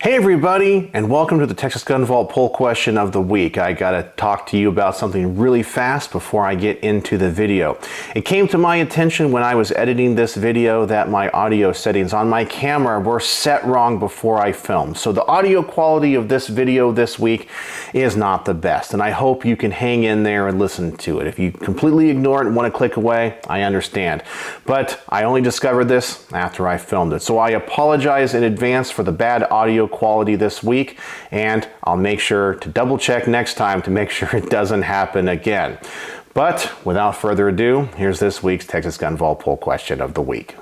Hey everybody, and welcome to the Texas Gun Vault Poll Question of the Week. I gotta talk to you about something really fast before I get into the video. It came to my attention when I was editing this video that my audio settings on my camera were set wrong before I filmed. So the audio quality of this video this week is not the best, and I hope you can hang in there and listen to it. If you completely ignore it and want to click away, I understand. But I only discovered this after I filmed it, so I apologize in advance for the bad audio quality this week, and I'll make sure to double check next time to make sure it doesn't happen again. But without further ado, here's this week's Texas Gun Vault Poll Question of the Week.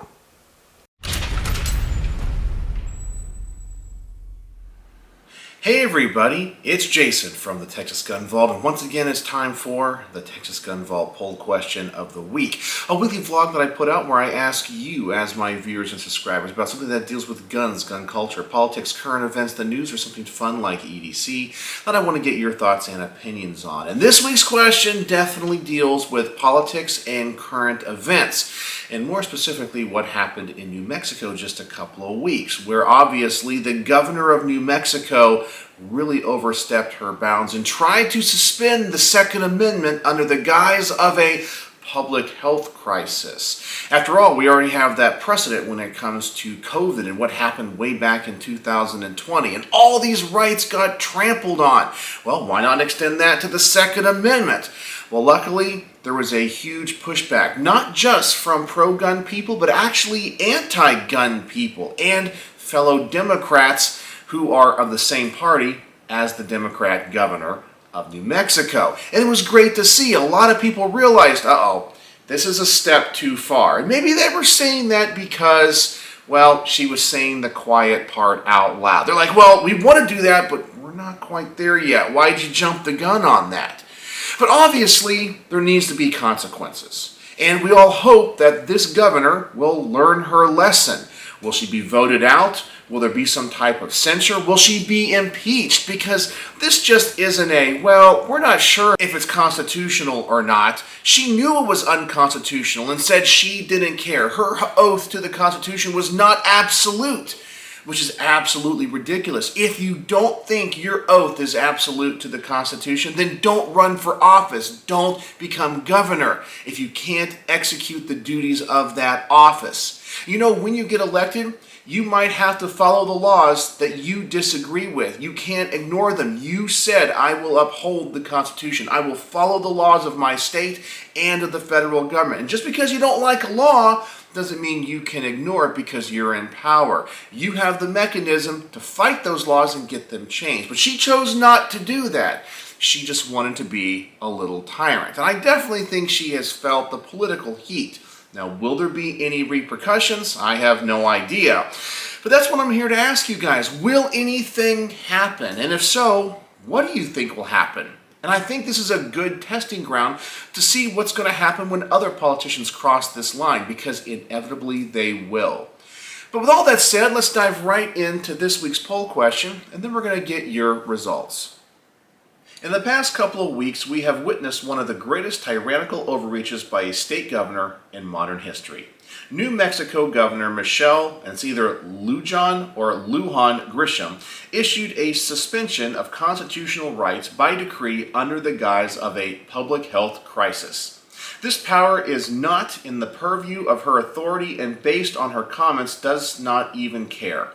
Hey everybody, it's Jason from the Texas Gun Vault, and once again it's time for the Texas Gun Vault Poll Question of the Week, a weekly vlog that I put out where I ask you, as my viewers and subscribers, about something that deals with guns, gun culture, politics, current events, the news, or something fun like EDC that I want to get your thoughts and opinions on. And this week's question definitely deals with politics and current events, and more specifically what happened in New Mexico just a couple of weeks, where obviously the governor of New Mexico really overstepped her bounds and tried to suspend the Second Amendment under the guise of a public health crisis. After all, we already have that precedent when it comes to COVID and what happened way back in 2020, and all these rights got trampled on. Well, why not extend that to the Second Amendment? Well, luckily, there was a huge pushback, not just from pro-gun people, but actually anti-gun people and fellow Democrats who are of the same party as the Democrat governor of New Mexico. And it was great to see. A lot of people realized, this is a step too far. And maybe they were saying that because, well, she was saying the quiet part out loud. They're like, well, we want to do that, but we're not quite there yet. Why'd you jump the gun on that? But obviously, there needs to be consequences. And we all hope that this governor will learn her lesson. Will she be voted out? Will there be some type of censure? Will she be impeached? Because this just isn't well, we're not sure if it's constitutional or not. She knew it was unconstitutional and said she didn't care. Her oath to the Constitution was not absolute, which is absolutely ridiculous. If you don't think your oath is absolute to the Constitution, then don't run for office. Don't become governor if you can't execute the duties of that office. You know, when you get elected, you might have to follow the laws that you disagree with. You can't ignore them. You said, I will uphold the Constitution. I will follow the laws of my state and of the federal government. And just because you don't like a law doesn't mean you can ignore it because you're in power. You have the mechanism to fight those laws and get them changed. But she chose not to do that. She just wanted to be a little tyrant. And I definitely think she has felt the political heat. Now, will there be any repercussions? I have no idea. But that's what I'm here to ask you guys. Will anything happen? And if so, what do you think will happen? And I think this is a good testing ground to see what's going to happen when other politicians cross this line, because inevitably they will. But with all that said, let's dive right into this week's poll question, and then we're going to get your results. In the past couple of weeks, we have witnessed one of the greatest tyrannical overreaches by a state governor in modern history. New Mexico Governor Michelle, and it's either Lujan or Lujan Grisham, issued a suspension of constitutional rights by decree under the guise of a public health crisis. This power is not in the purview of her authority, and based on her comments, does not even care.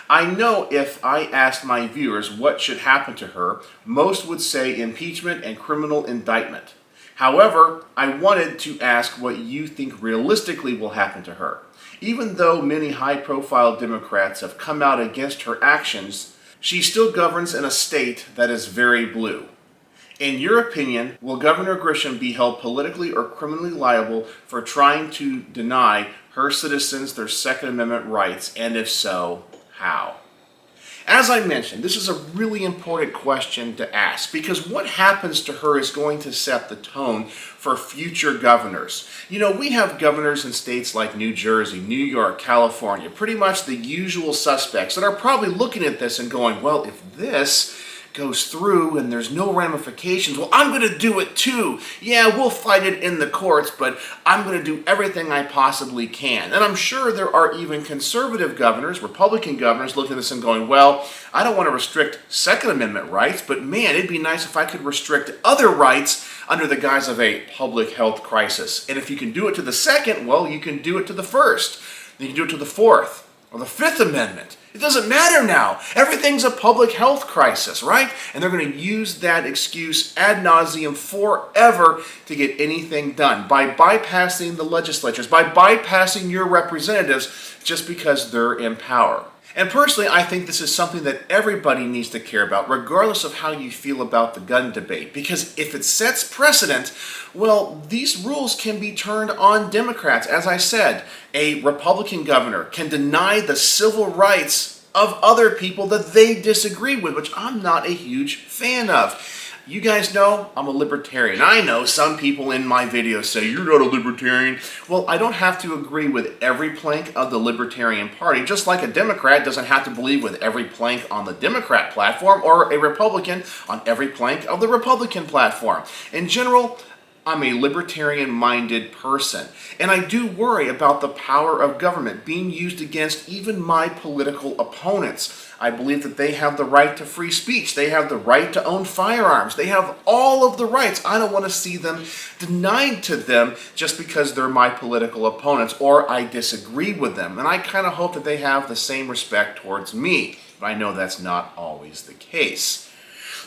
I know if I asked my viewers what should happen to her, most would say impeachment and criminal indictment. However, I wanted to ask what you think realistically will happen to her. Even though many high-profile Democrats have come out against her actions, she still governs in a state that is very blue. In your opinion, will Governor Grisham be held politically or criminally liable for trying to deny her citizens their Second Amendment rights, and if so, how? As I mentioned, this is a really important question to ask, because what happens to her is going to set the tone for future governors. You know, we have governors in states like New Jersey, New York, California, pretty much the usual suspects that are probably looking at this and going, well, if this goes through and there's no ramifications, well, I'm going to do it too. Yeah, we'll fight it in the courts, but I'm going to do everything I possibly can. And I'm sure there are even conservative governors, Republican governors, looking at this and going, well, I don't want to restrict Second Amendment rights, but man, it'd be nice if I could restrict other rights under the guise of a public health crisis. And if you can do it to the second, well, you can do it to the first. You can do it to the Fourth or the Fifth Amendment. It doesn't matter now. Everything's a public health crisis, right? And they're going to use that excuse ad nauseum forever to get anything done by bypassing the legislatures, by bypassing your representatives just because they're in power. And personally, I think this is something that everybody needs to care about, regardless of how you feel about the gun debate. Because if it sets precedent, well, these rules can be turned on Democrats. As I said, a Republican governor can deny the civil rights of other people that they disagree with, which I'm not a huge fan of. You guys know I'm a libertarian. I know some people in my videos say, you're not a libertarian. Well, I don't have to agree with every plank of the Libertarian Party, just like a Democrat doesn't have to believe with every plank on the Democrat platform or a Republican on every plank of the Republican platform. In general, I'm a libertarian-minded person, and I do worry about the power of government being used against even my political opponents. I believe that they have the right to free speech. They have the right to own firearms. They have all of the rights. I don't want to see them denied to them just because they're my political opponents or I disagree with them. And I kind of hope that they have the same respect towards me. But I know that's not always the case.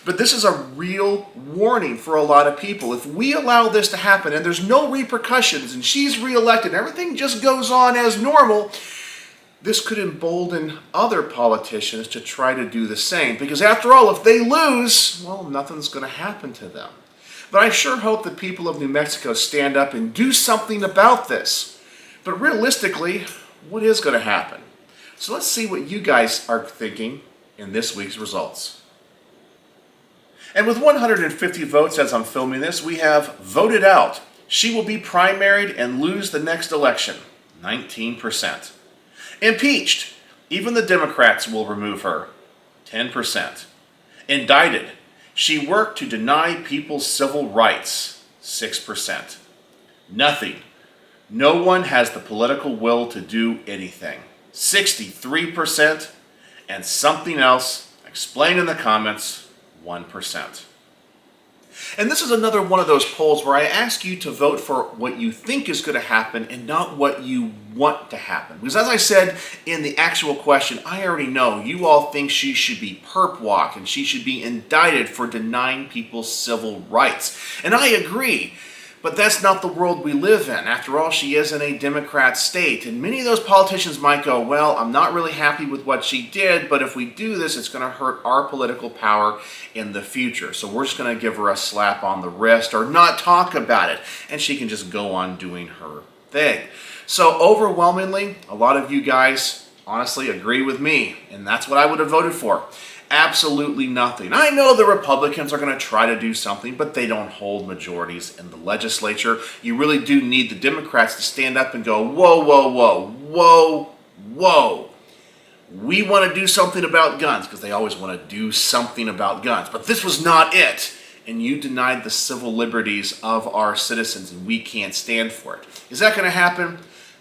But this is a real warning for a lot of people. If we allow this to happen and there's no repercussions and she's reelected, everything just goes on as normal, this could embolden other politicians to try to do the same. Because after all, if they lose, well, nothing's going to happen to them. But I sure hope the people of New Mexico stand up and do something about this. But realistically, what is going to happen? So let's see what you guys are thinking in this week's results. And with 150 votes as I'm filming this, we have voted out. She will be primaried and lose the next election. 19%. Impeached. Even the Democrats will remove her. 10%. Indicted. She worked to deny people civil rights. 6%. Nothing. No one has the political will to do anything. 63%. And something else. Explain in the comments. 1%. And this is another one of those polls where I ask you to vote for what you think is going to happen and not what you want to happen. Because as I said in the actual question, I already know you all think she should be perp walked and she should be indicted for denying people civil rights. And I agree. But that's not the world we live in. After all, she is in a Democrat state. And many of those politicians might go, well, I'm not really happy with what she did, but if we do this, it's going to hurt our political power in the future. So we're just going to give her a slap on the wrist or not talk about it. And she can just go on doing her thing. So overwhelmingly, a lot of you guys honestly agree with me. And that's what I would have voted for. Absolutely nothing. I know the Republicans are going to try to do something, but they don't hold majorities in the legislature. You really do need the Democrats to stand up and go, whoa, whoa, whoa, whoa, whoa. We want to do something about guns, because they always want to do something about guns. But this was not it. And you denied the civil liberties of our citizens, and we can't stand for it. Is that going to happen?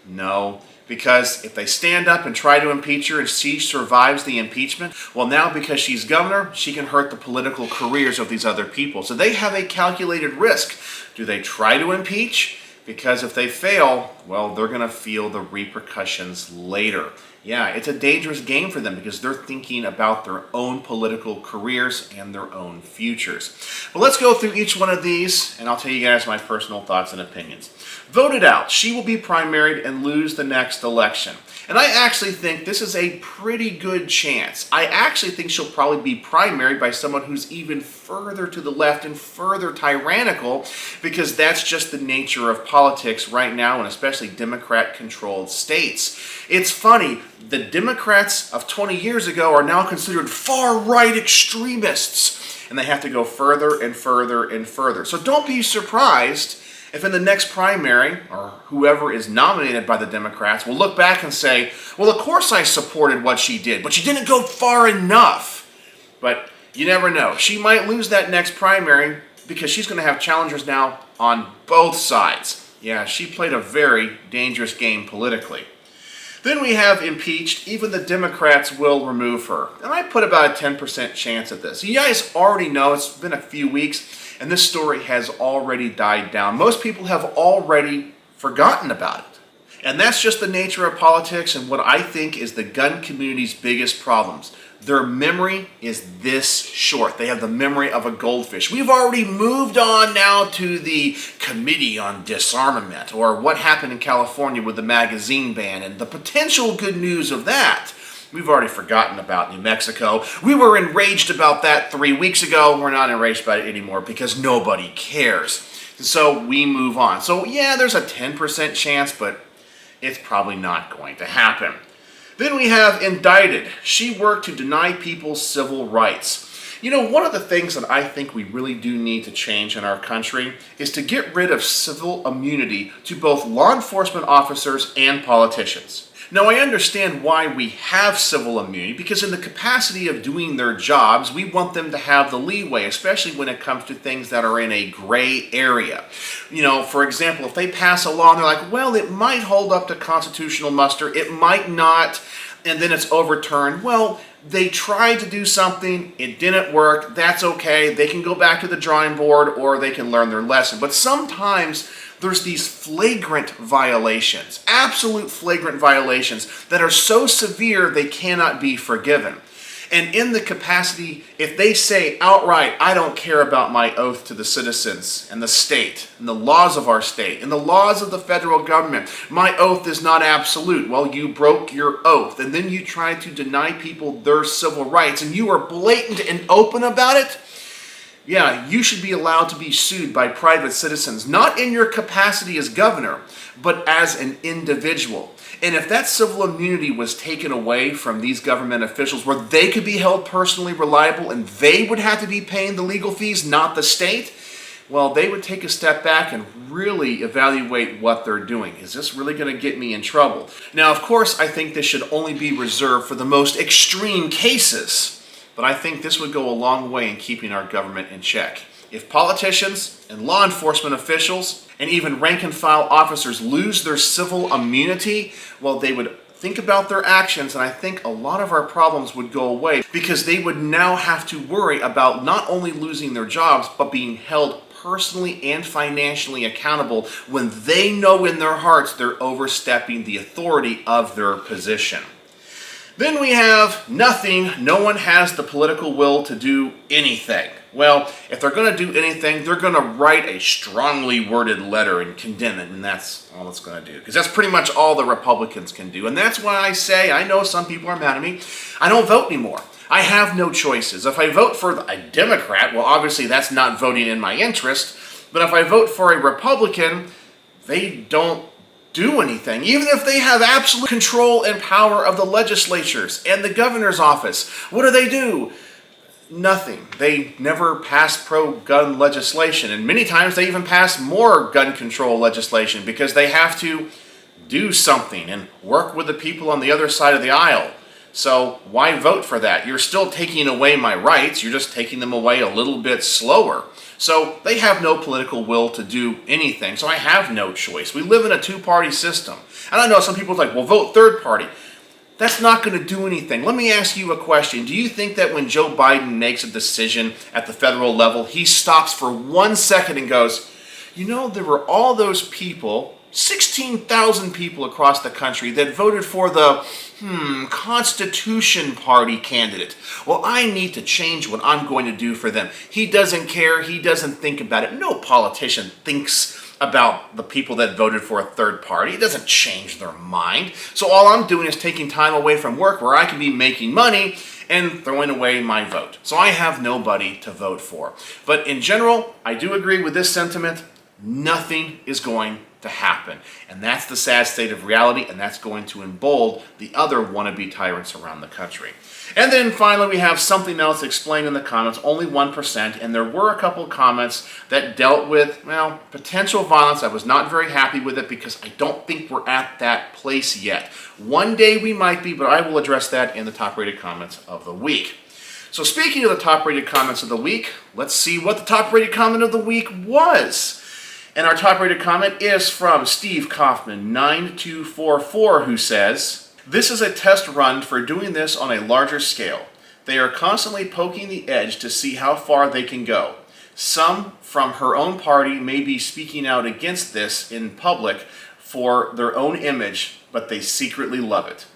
No. Because if they stand up and try to impeach her and she survives the impeachment, well, now because she's governor, she can hurt the political careers of these other people. So they have a calculated risk. Do they try to impeach? Because if they fail, well, they're going to feel the repercussions later. Yeah, it's a dangerous game for them because they're thinking about their own political careers and their own futures. Well, let's go through each one of these, and I'll tell you guys my personal thoughts and opinions. Voted out. She will be primaried and lose the next election. And I actually think this is a pretty good chance. I actually think she'll probably be primaried by someone who's even further to the left and further tyrannical, because that's just the nature of politics right now, and especially Democrat-controlled states. It's funny, the Democrats of 20 years ago are now considered far-right extremists, and they have to go further and further and further. So don't be surprised if in the next primary, or whoever is nominated by the Democrats will look back and say, well, of course I supported what she did, but she didn't go far enough. But you never know. She might lose that next primary because she's going to have challengers now on both sides. Yeah, she played a very dangerous game politically. Then we have impeached. Even the Democrats will remove her. And I put about a 10% chance at this. You guys already know it's been a few weeks, and this story has already died down. Most people have already forgotten about it. And that's just the nature of politics and what I think is the gun community's biggest problems. Their memory is this short. They have the memory of a goldfish. We've already moved on now to the Committee on Disarmament, or what happened in California with the magazine ban and the potential good news of that. We've already forgotten about New Mexico. We were enraged about that 3 weeks ago. We're not enraged about it anymore because nobody cares. So we move on. So yeah, there's a 10% chance, but it's probably not going to happen. Then we have indicted. She worked to deny people civil rights. You know, one of the things that I think we really do need to change in our country is to get rid of civil immunity to both law enforcement officers and politicians. Now, I understand why we have civil immunity, because in the capacity of doing their jobs, we want them to have the leeway, especially when it comes to things that are in a gray area. You know, for example, if they pass a law and they're like, well, it might hold up to constitutional muster, it might not, and then it's overturned. Well, they tried to do something, it didn't work, that's okay. They can go back to the drawing board or they can learn their lesson. But sometimes there's these flagrant violations, absolute flagrant violations that are so severe they cannot be forgiven. And in the capacity, if they say outright, I don't care about my oath to the citizens and the state and the laws of our state and the laws of the federal government, my oath is not absolute. Well, you broke your oath, and then you try to deny people their civil rights, and you are blatant and open about it. Yeah, you should be allowed to be sued by private citizens, not in your capacity as governor, but as an individual. And if that civil immunity was taken away from these government officials where they could be held personally reliable and they would have to be paying the legal fees, not the state, well, they would take a step back and really evaluate what they're doing. Is this really going to get me in trouble? Now, of course, I think this should only be reserved for the most extreme cases. But I think this would go a long way in keeping our government in check. If politicians and law enforcement officials and even rank and file officers lose their civil immunity, well, they would think about their actions, and I think a lot of our problems would go away because they would now have to worry about not only losing their jobs, but being held personally and financially accountable when they know in their hearts they're overstepping the authority of their position. Then we have nothing. No one has the political will to do anything. Well, if they're going to do anything, they're going to write a strongly worded letter and condemn it, and that's all it's going to do. Because that's pretty much all the Republicans can do. And that's why I say, I know some people are mad at me, I don't vote anymore. I have no choices. If I vote for a Democrat, well, obviously that's not voting in my interest. But if I vote for a Republican, they don't do anything. Even if they have absolute control and power of the legislatures and the governor's office, what do? Nothing. They never pass pro-gun legislation, and many times they even pass more gun control legislation because they have to do something and work with the people on the other side of the aisle. So why vote for that? You're still taking away my rights, you're just taking them away a little bit slower. So they have no political will to do anything, so I have no choice. We live in a two-party system. And I know some people are like, well, vote third party. That's not going to do anything. Let me ask you a question. Do you think that when Joe Biden makes a decision at the federal level, he stops for 1 second and goes, you know, there were all those people, 16,000 people across the country that voted for the Constitution Party candidate. Well, I need to change what I'm going to do for them. He doesn't care. He doesn't think about it. No politician thinks about the people that voted for a third party. It doesn't change their mind. So all I'm doing is taking time away from work where I can be making money and throwing away my vote. So I have nobody to vote for. But in general, I do agree with this sentiment. Nothing is going to happen. And that's the sad state of reality, and that's going to embolden the other wannabe tyrants around the country. And then finally, we have something else explained in the comments, only 1%, and there were a couple of comments that dealt with, well, potential violence. I was not very happy with it because I don't think we're at that place yet. One day we might be, but I will address that in the top-rated comments of the week. So speaking of the top-rated comments of the week, let's see what the top-rated comment of the week was. And our top-rated comment is from Steve Kaufman 9244, who says, "This is a test run for doing this on a larger scale. They are constantly poking the edge to see how far they can go. Some from her own party may be speaking out against this in public for their own image, but they secretly love it."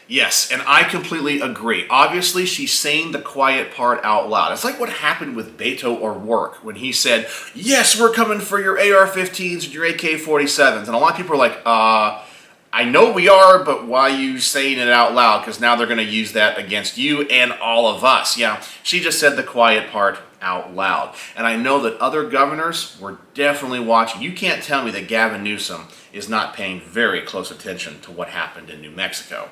Yes, and I completely agree. Obviously, she's saying the quiet part out loud. It's like what happened with Beto O'Rourke when he said, "Yes, we're coming for your AR-15s and your AK-47s." And a lot of people are like, I know we are, but why are you saying it out loud? Because now they're going to use that against you and all of us. Yeah, she just said the quiet part out loud. And I know that other governors were definitely watching. You can't tell me that Gavin Newsom is not paying very close attention to what happened in New Mexico.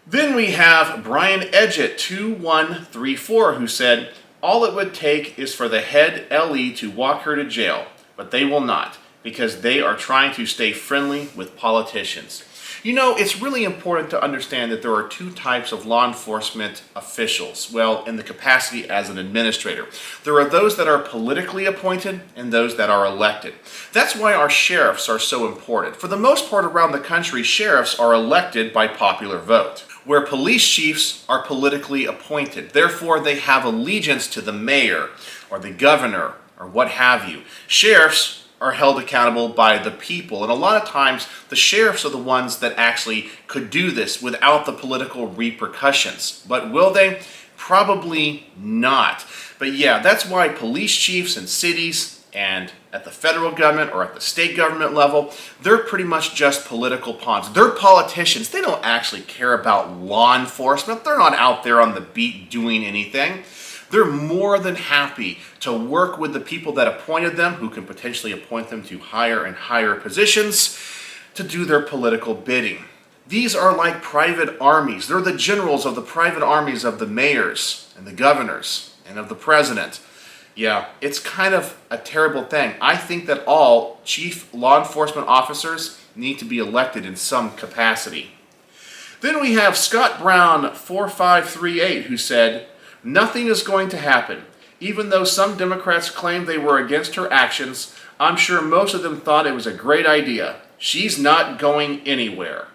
Then we have Brian Edgett 2134, who said, "All it would take is for the head LE to walk her to jail, but they will not, because they are trying to stay friendly with politicians." You know, it's really important to understand that there are two types of law enforcement officials, well, in the capacity as an administrator. There are those that are politically appointed and those that are elected. That's why our sheriffs are so important. For the most part around the country, sheriffs are elected by popular vote, where police chiefs are politically appointed. Therefore, they have allegiance to the mayor or the governor or what have you. Sheriffs are held accountable by the people, and a lot of times the sheriffs are the ones that actually could do this without the political repercussions. But will they? Probably not. But yeah, that's why police chiefs in cities and at the federal government or at the state government level, they're pretty much just political pawns. They're politicians. They don't actually care about law enforcement. They're not out there on the beat doing anything. They're more than happy to work with the people that appointed them, who can potentially appoint them to higher and higher positions, to do their political bidding. These are like private armies. They're the generals of the private armies of the mayors and the governors and of the president. Yeah, it's kind of a terrible thing. I think that all chief law enforcement officers need to be elected in some capacity. Then we have Scott Brown 4538, who said, "Nothing is going to happen. Even though some Democrats claim they were against her actions, I'm sure most of them thought it was a great idea. She's not going anywhere."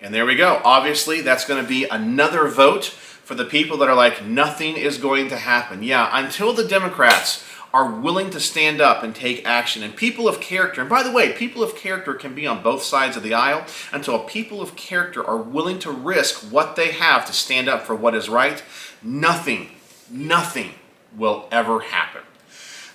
And there we go. Obviously, that's going to be another vote for the people that are like, nothing is going to happen. Yeah, until the Democrats are willing to stand up and take action. And people of character, and by the way, people of character can be on both sides of the aisle. Until people of character are willing to risk what they have to stand up for what is right, nothing will ever happen.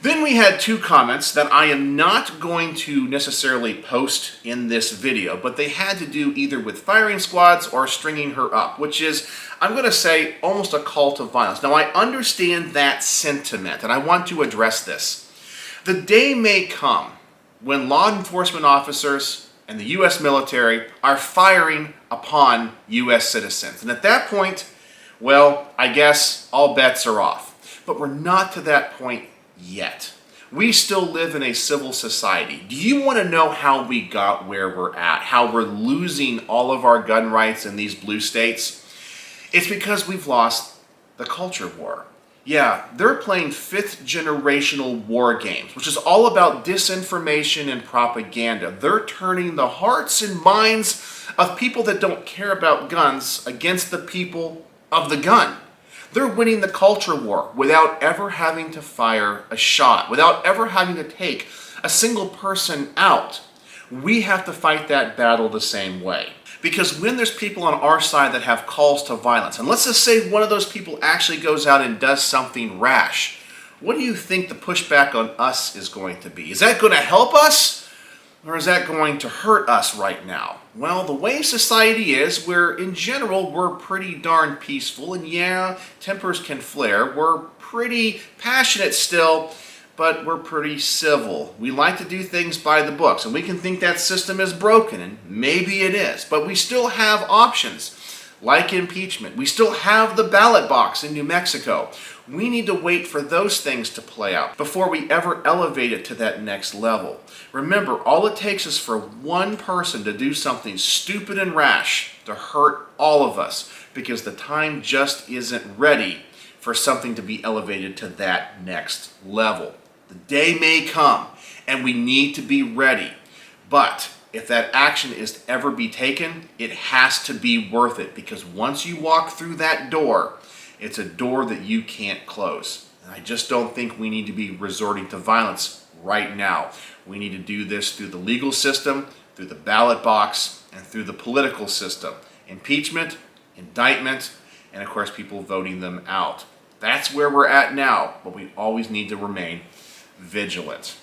Then we had two comments that I am not going to necessarily post in this video, but they had to do either with firing squads or stringing her up, which is, I'm going to say, almost a call to violence. Now, I understand that sentiment, and I want to address this. The day may come when law enforcement officers and the U.S. military are firing upon U.S. citizens. And at that point, well, I guess all bets are off. But we're not to that point yet. We still live in a civil society. Do you want to know how we got where we're at? How we're losing all of our gun rights in these blue states? It's because we've lost the culture war. Yeah, they're playing fifth generational war games, which is all about disinformation and propaganda. They're turning the hearts and minds of people that don't care about guns against the people of the gun. They're winning the culture war without ever having to fire a shot, without ever having to take a single person out. We have to fight that battle the same way. Because when there's people on our side that have calls to violence, and let's just say one of those people actually goes out and does something rash, what do you think the pushback on us is going to be? Is that going to help us? Or is that going to hurt us right now? Well, the way society is, where in general we're pretty darn peaceful, and yeah, tempers can flare. We're pretty passionate still, but we're pretty civil. We like to do things by the books, and we can think that system is broken, and maybe it is, but we still have options, like impeachment. We still have the ballot box in New Mexico. We need to wait for those things to play out before we ever elevate it to that next level. Remember, all it takes is for one person to do something stupid and rash to hurt all of us, because the time just isn't ready for something to be elevated to that next level. The day may come, and we need to be ready. But if that action is to ever be taken, it has to be worth it, because once you walk through that door, it's a door that you can't close. And I just don't think we need to be resorting to violence right now. We need to do this through the legal system, through the ballot box, and through the political system. Impeachment, indictment, and of course people voting them out. That's where we're at now, but we always need to remain vigilant.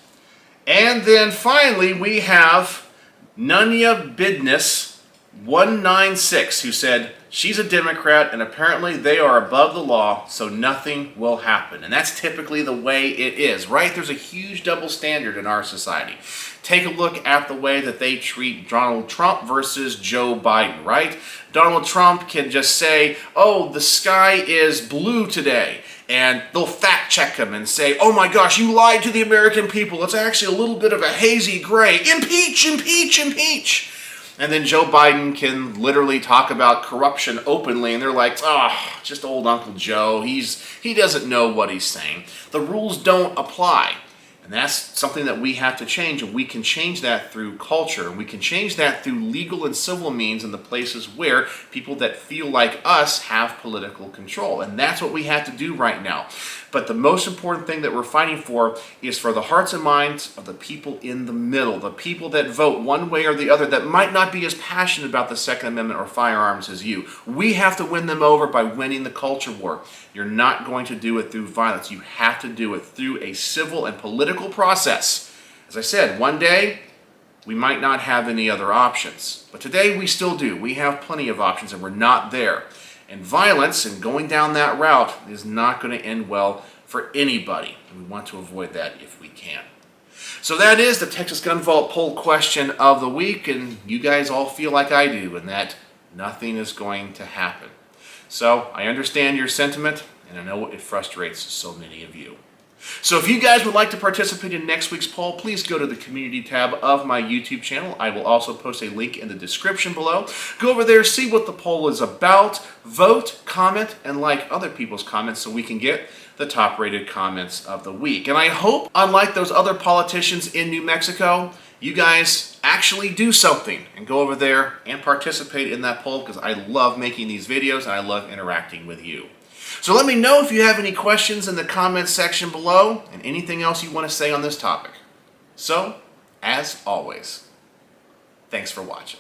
And then finally we have Nunya Bidness 196, who said she's a Democrat and apparently they are above the law, so nothing will happen. And that's typically the way it is, right? There's a huge double standard in our society. Take a look at the way that they treat Donald Trump versus Joe Biden, right? Donald Trump can just say, oh, the sky is blue today. And they'll fact check him and say, oh my gosh, you lied to the American people. It's actually a little bit of a hazy gray. Impeach, impeach, impeach. And then Joe Biden can literally talk about corruption openly, and they're like, oh, just old Uncle Joe. He doesn't know what he's saying. The rules don't apply. And that's something that we have to change, and we can change that through culture. We can change that through legal and civil means in the places where people that feel like us have political control. And that's what we have to do right now. But the most important thing that we're fighting for is for the hearts and minds of the people in the middle, the people that vote one way or the other that might not be as passionate about the Second Amendment or firearms as you. We have to win them over by winning the culture war. You're not going to do it through violence. You have to do it through a civil and political process. As I said, one day we might not have any other options. But today we still do. We have plenty of options, and we're not there. And violence and going down that route is not going to end well for anybody. And we want to avoid that if we can. So that is the Texas Gun Vault poll question of the week. And you guys all feel like I do, and that nothing is going to happen. So I understand your sentiment, and I know it frustrates so many of you. So if you guys would like to participate in next week's poll, please go to the community tab of my YouTube channel. I will also post a link in the description below. Go over there, see what the poll is about, vote, comment, and like other people's comments so we can get the top rated comments of the week. And I hope, unlike those other politicians in New Mexico, you guys actually do something and go over there and participate in that poll, because I love making these videos and I love interacting with you. So let me know if you have any questions in the comments section below and anything else you want to say on this topic. So, as always, thanks for watching.